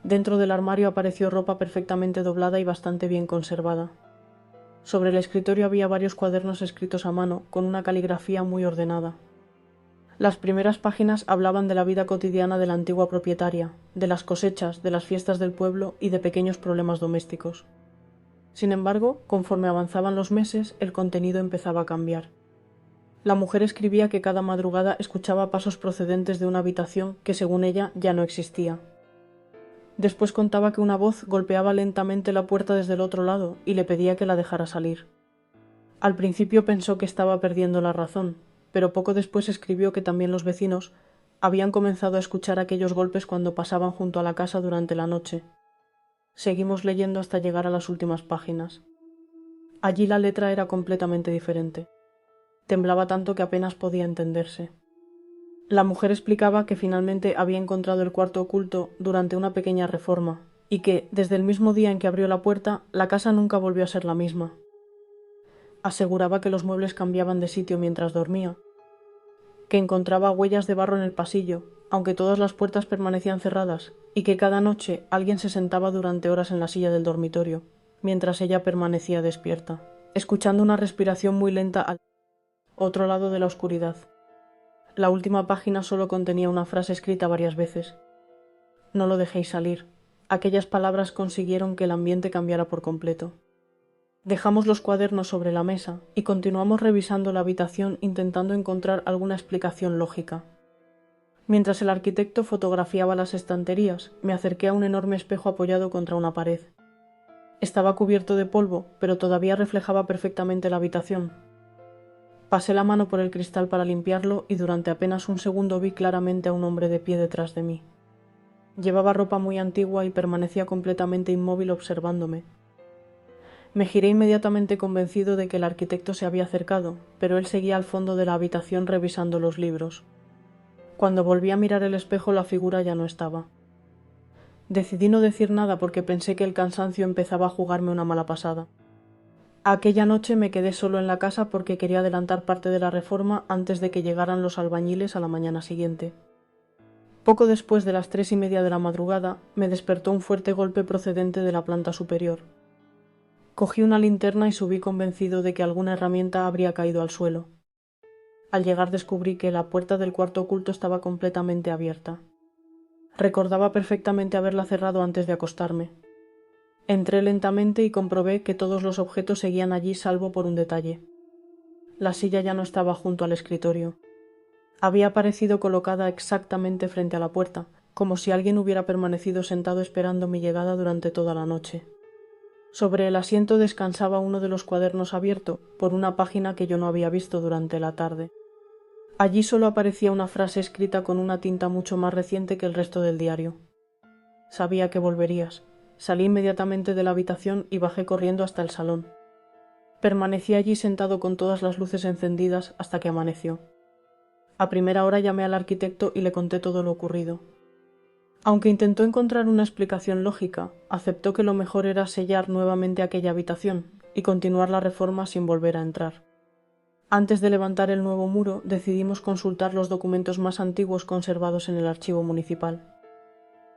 Dentro del armario apareció ropa perfectamente doblada y bastante bien conservada. Sobre el escritorio había varios cuadernos escritos a mano, con una caligrafía muy ordenada. Las primeras páginas hablaban de la vida cotidiana de la antigua propietaria, de las cosechas, de las fiestas del pueblo y de pequeños problemas domésticos. Sin embargo, conforme avanzaban los meses, el contenido empezaba a cambiar. La mujer escribía que cada madrugada escuchaba pasos procedentes de una habitación que, según ella, ya no existía. Después contaba que una voz golpeaba lentamente la puerta desde el otro lado y le pedía que la dejara salir. Al principio pensó que estaba perdiendo la razón, pero poco después escribió que también los vecinos habían comenzado a escuchar aquellos golpes cuando pasaban junto a la casa durante la noche. Seguimos leyendo hasta llegar a las últimas páginas. Allí la letra era completamente diferente. Temblaba tanto que apenas podía entenderse. La mujer explicaba que finalmente había encontrado el cuarto oculto durante una pequeña reforma y que, desde el mismo día en que abrió la puerta, la casa nunca volvió a ser la misma. Aseguraba que los muebles cambiaban de sitio mientras dormía, que encontraba huellas de barro en el pasillo, aunque todas las puertas permanecían cerradas, y que cada noche alguien se sentaba durante horas en la silla del dormitorio, mientras ella permanecía despierta, escuchando una respiración muy lenta al otro lado de la oscuridad. La última página solo contenía una frase escrita varias veces. No lo dejéis salir. Aquellas palabras consiguieron que el ambiente cambiara por completo. Dejamos los cuadernos sobre la mesa y continuamos revisando la habitación intentando encontrar alguna explicación lógica. Mientras el arquitecto fotografiaba las estanterías, me acerqué a un enorme espejo apoyado contra una pared. Estaba cubierto de polvo, pero todavía reflejaba perfectamente la habitación. Pasé la mano por el cristal para limpiarlo y durante apenas un segundo vi claramente a un hombre de pie detrás de mí. Llevaba ropa muy antigua y permanecía completamente inmóvil observándome. Me giré inmediatamente convencido de que el arquitecto se había acercado, pero él seguía al fondo de la habitación revisando los libros. Cuando volví a mirar el espejo, la figura ya no estaba. Decidí no decir nada porque pensé que el cansancio empezaba a jugarme una mala pasada. Aquella noche me quedé solo en la casa porque quería adelantar parte de la reforma antes de que llegaran los albañiles a la mañana siguiente. Poco después de las 3:30 de la madrugada, me despertó un fuerte golpe procedente de la planta superior. Cogí una linterna y subí convencido de que alguna herramienta habría caído al suelo. Al llegar descubrí que la puerta del cuarto oculto estaba completamente abierta. Recordaba perfectamente haberla cerrado antes de acostarme. Entré lentamente y comprobé que todos los objetos seguían allí salvo por un detalle. La silla ya no estaba junto al escritorio. Había aparecido colocada exactamente frente a la puerta, como si alguien hubiera permanecido sentado esperando mi llegada durante toda la noche. Sobre el asiento descansaba uno de los cuadernos abierto por una página que yo no había visto durante la tarde. Allí solo aparecía una frase escrita con una tinta mucho más reciente que el resto del diario. Sabía que volverías. Salí inmediatamente de la habitación y bajé corriendo hasta el salón. Permanecí allí sentado con todas las luces encendidas hasta que amaneció. A primera hora llamé al arquitecto y le conté todo lo ocurrido. Aunque intentó encontrar una explicación lógica, aceptó que lo mejor era sellar nuevamente aquella habitación y continuar la reforma sin volver a entrar. Antes de levantar el nuevo muro, decidimos consultar los documentos más antiguos conservados en el archivo municipal.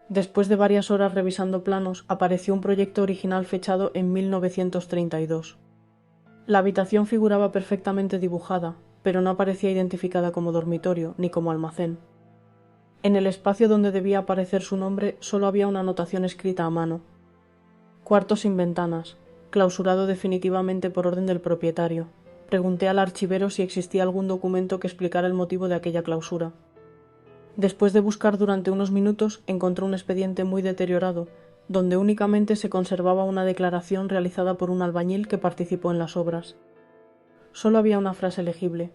Después de varias horas revisando planos, apareció un proyecto original fechado en 1932. La habitación figuraba perfectamente dibujada, pero no aparecía identificada como dormitorio ni como almacén. En el espacio donde debía aparecer su nombre solo había una anotación escrita a mano. Cuarto sin ventanas, clausurado definitivamente por orden del propietario. Pregunté al archivero si existía algún documento que explicara el motivo de aquella clausura. Después de buscar durante unos minutos, encontró un expediente muy deteriorado, donde únicamente se conservaba una declaración realizada por un albañil que participó en las obras. Solo había una frase legible.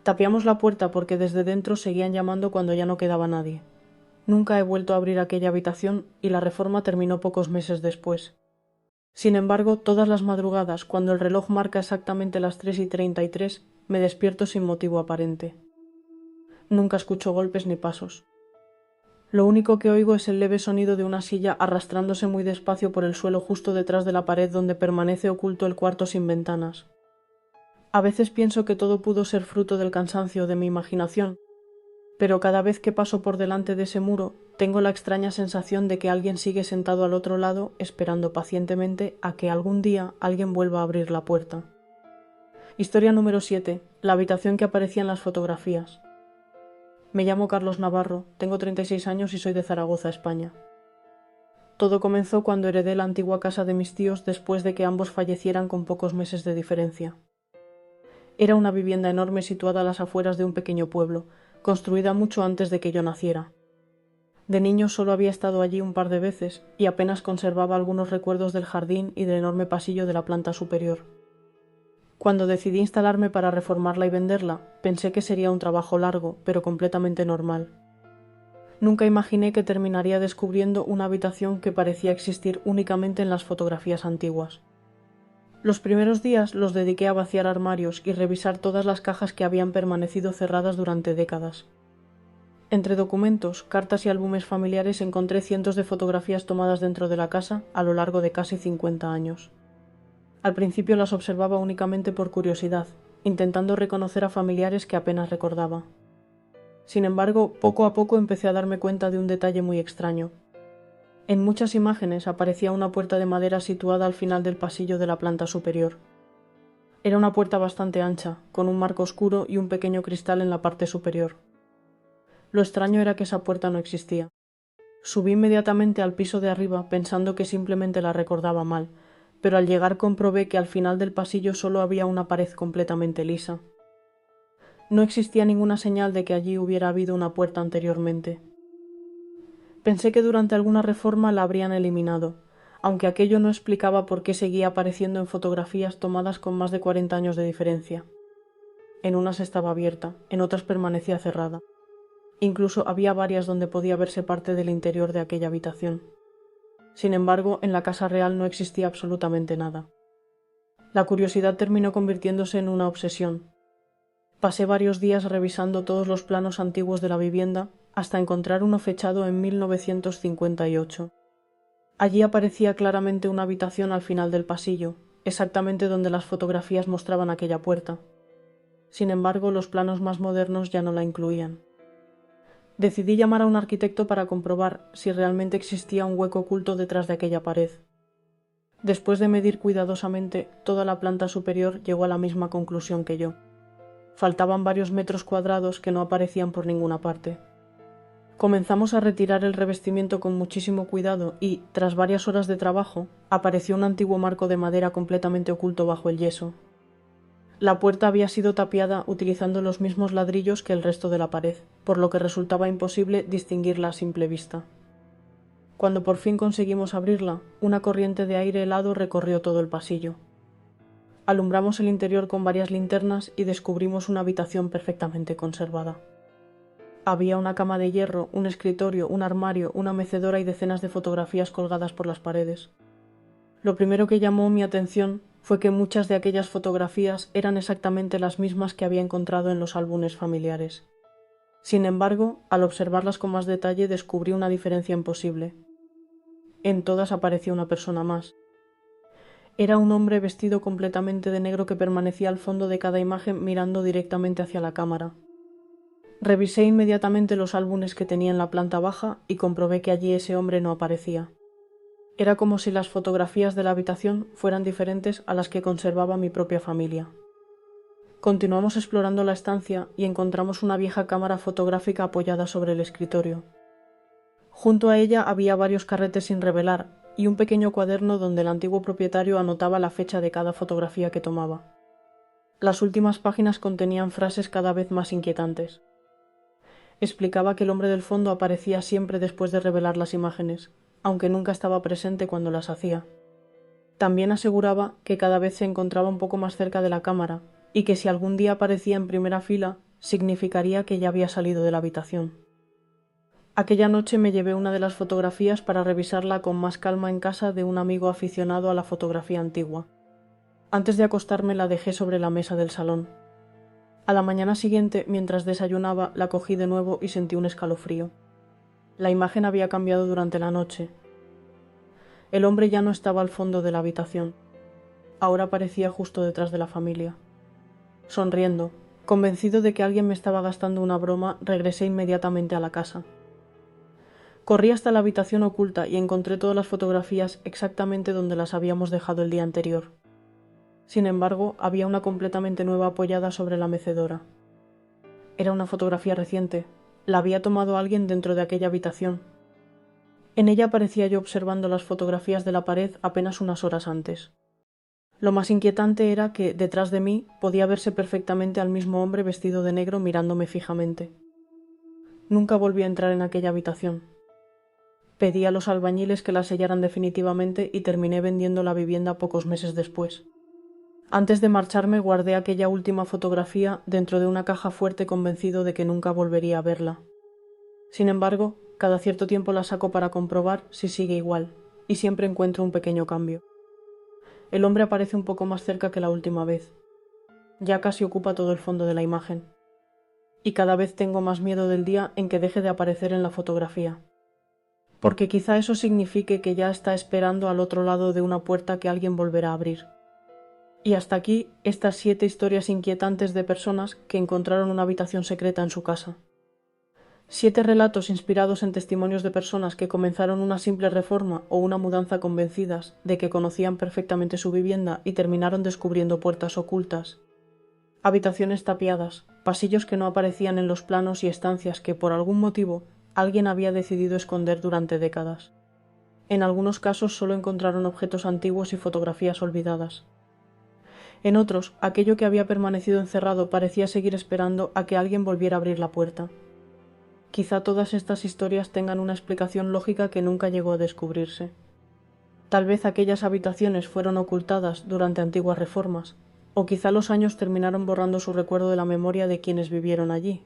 Tapiamos la puerta porque desde dentro seguían llamando cuando ya no quedaba nadie. Nunca he vuelto a abrir aquella habitación y la reforma terminó pocos meses después. Sin embargo, todas las madrugadas, cuando el reloj marca exactamente las 3:33, me despierto sin motivo aparente. Nunca escucho golpes ni pasos. Lo único que oigo es el leve sonido de una silla arrastrándose muy despacio por el suelo justo detrás de la pared donde permanece oculto el cuarto sin ventanas. A veces pienso que todo pudo ser fruto del cansancio de mi imaginación, pero cada vez que paso por delante de ese muro, tengo la extraña sensación de que alguien sigue sentado al otro lado esperando pacientemente a que algún día alguien vuelva a abrir la puerta. Historia número 7. La habitación que aparecía en las fotografías. Me llamo Carlos Navarro, tengo 36 años y soy de Zaragoza, España. Todo comenzó cuando heredé la antigua casa de mis tíos después de que ambos fallecieran con pocos meses de diferencia. Era una vivienda enorme situada a las afueras de un pequeño pueblo, construida mucho antes de que yo naciera. De niño solo había estado allí un par de veces y apenas conservaba algunos recuerdos del jardín y del enorme pasillo de la planta superior. Cuando decidí instalarme para reformarla y venderla, pensé que sería un trabajo largo, pero completamente normal. Nunca imaginé que terminaría descubriendo una habitación que parecía existir únicamente en las fotografías antiguas. Los primeros días los dediqué a vaciar armarios y revisar todas las cajas que habían permanecido cerradas durante décadas. Entre documentos, cartas y álbumes familiares encontré cientos de fotografías tomadas dentro de la casa a lo largo de casi 50 años. Al principio las observaba únicamente por curiosidad, intentando reconocer a familiares que apenas recordaba. Sin embargo, poco a poco empecé a darme cuenta de un detalle muy extraño. En muchas imágenes aparecía una puerta de madera situada al final del pasillo de la planta superior. Era una puerta bastante ancha, con un marco oscuro y un pequeño cristal en la parte superior. Lo extraño era que esa puerta no existía. Subí inmediatamente al piso de arriba pensando que simplemente la recordaba mal, pero al llegar comprobé que al final del pasillo solo había una pared completamente lisa. No existía ninguna señal de que allí hubiera habido una puerta anteriormente. Pensé que durante alguna reforma la habrían eliminado, aunque aquello no explicaba por qué seguía apareciendo en fotografías tomadas con más de 40 años de diferencia. En unas estaba abierta, en otras permanecía cerrada. Incluso había varias donde podía verse parte del interior de aquella habitación. Sin embargo, en la casa real no existía absolutamente nada. La curiosidad terminó convirtiéndose en una obsesión. Pasé varios días revisando todos los planos antiguos de la vivienda hasta encontrar uno fechado en 1958. Allí aparecía claramente una habitación al final del pasillo, exactamente donde las fotografías mostraban aquella puerta. Sin embargo, los planos más modernos ya no la incluían. Decidí llamar a un arquitecto para comprobar si realmente existía un hueco oculto detrás de aquella pared. Después de medir cuidadosamente toda la planta superior, llegó a la misma conclusión que yo. Faltaban varios metros cuadrados que no aparecían por ninguna parte. Comenzamos a retirar el revestimiento con muchísimo cuidado y, tras varias horas de trabajo, apareció un antiguo marco de madera completamente oculto bajo el yeso. La puerta había sido tapiada utilizando los mismos ladrillos que el resto de la pared, por lo que resultaba imposible distinguirla a simple vista. Cuando por fin conseguimos abrirla, una corriente de aire helado recorrió todo el pasillo. Alumbramos el interior con varias linternas y descubrimos una habitación perfectamente conservada. Había una cama de hierro, un escritorio, un armario, una mecedora y decenas de fotografías colgadas por las paredes. Lo primero que llamó mi atención fue que muchas de aquellas fotografías eran exactamente las mismas que había encontrado en los álbumes familiares. Sin embargo, al observarlas con más detalle descubrí una diferencia imposible. En todas aparecía una persona más. Era un hombre vestido completamente de negro que permanecía al fondo de cada imagen mirando directamente hacia la cámara. Revisé inmediatamente los álbumes que tenía en la planta baja y comprobé que allí ese hombre no aparecía. Era como si las fotografías de la habitación fueran diferentes a las que conservaba mi propia familia. Continuamos explorando la estancia y encontramos una vieja cámara fotográfica apoyada sobre el escritorio. Junto a ella había varios carretes sin revelar y un pequeño cuaderno donde el antiguo propietario anotaba la fecha de cada fotografía que tomaba. Las últimas páginas contenían frases cada vez más inquietantes. Explicaba que el hombre del fondo aparecía siempre después de revelar las imágenes, aunque nunca estaba presente cuando las hacía. También aseguraba que cada vez se encontraba un poco más cerca de la cámara y que si algún día aparecía en primera fila, significaría que ya había salido de la habitación. Aquella noche me llevé una de las fotografías para revisarla con más calma en casa de un amigo aficionado a la fotografía antigua. Antes de acostarme la dejé sobre la mesa del salón. A la mañana siguiente, mientras desayunaba, la cogí de nuevo y sentí un escalofrío. La imagen había cambiado durante la noche. El hombre ya no estaba al fondo de la habitación. Ahora aparecía justo detrás de la familia. Sonriendo, convencido de que alguien me estaba gastando una broma, regresé inmediatamente a la casa. Corrí hasta la habitación oculta y encontré todas las fotografías exactamente donde las habíamos dejado el día anterior. Sin embargo, había una completamente nueva apoyada sobre la mecedora. Era una fotografía reciente. La había tomado alguien dentro de aquella habitación. En ella aparecía yo observando las fotografías de la pared apenas unas horas antes. Lo más inquietante era que, detrás de mí, podía verse perfectamente al mismo hombre vestido de negro mirándome fijamente. Nunca volví a entrar en aquella habitación. Pedí a los albañiles que la sellaran definitivamente y terminé vendiendo la vivienda pocos meses después. Antes de marcharme guardé aquella última fotografía dentro de una caja fuerte, convencido de que nunca volvería a verla. Sin embargo, cada cierto tiempo la saco para comprobar si sigue igual, y siempre encuentro un pequeño cambio. El hombre aparece un poco más cerca que la última vez. Ya casi ocupa todo el fondo de la imagen. Y cada vez tengo más miedo del día en que deje de aparecer en la fotografía. Porque quizá eso signifique que ya está esperando al otro lado de una puerta que alguien volverá a abrir. Y hasta aquí estas 7 historias inquietantes de personas que encontraron una habitación secreta en su casa. 7 relatos inspirados en testimonios de personas que comenzaron una simple reforma o una mudanza convencidas de que conocían perfectamente su vivienda y terminaron descubriendo puertas ocultas, habitaciones tapiadas, pasillos que no aparecían en los planos y estancias que por algún motivo alguien había decidido esconder durante décadas. En algunos casos solo encontraron objetos antiguos y fotografías olvidadas. En otros, aquello que había permanecido encerrado parecía seguir esperando a que alguien volviera a abrir la puerta. Quizá todas estas historias tengan una explicación lógica que nunca llegó a descubrirse. Tal vez aquellas habitaciones fueron ocultadas durante antiguas reformas, o quizá los años terminaron borrando su recuerdo de la memoria de quienes vivieron allí.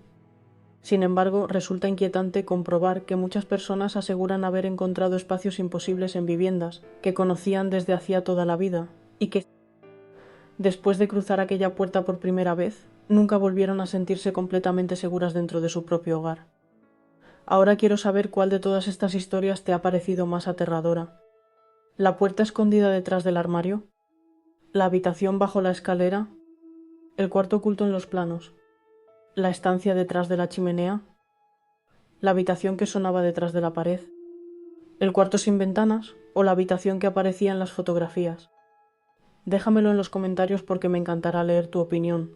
Sin embargo, resulta inquietante comprobar que muchas personas aseguran haber encontrado espacios imposibles en viviendas que conocían desde hacía toda la vida y que, después de cruzar aquella puerta por primera vez, nunca volvieron a sentirse completamente seguras dentro de su propio hogar. Ahora quiero saber cuál de todas estas historias te ha parecido más aterradora. ¿La puerta escondida detrás del armario? ¿La habitación bajo la escalera? ¿El cuarto oculto en los planos? ¿La estancia detrás de la chimenea? ¿La habitación que sonaba detrás de la pared? ¿El cuarto sin ventanas? ¿O la habitación que aparecía en las fotografías? Déjamelo en los comentarios porque me encantará leer tu opinión.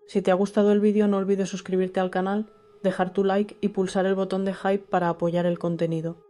Si te ha gustado el vídeo no olvides suscribirte al canal, dejar tu like y pulsar el botón de hype para apoyar el contenido.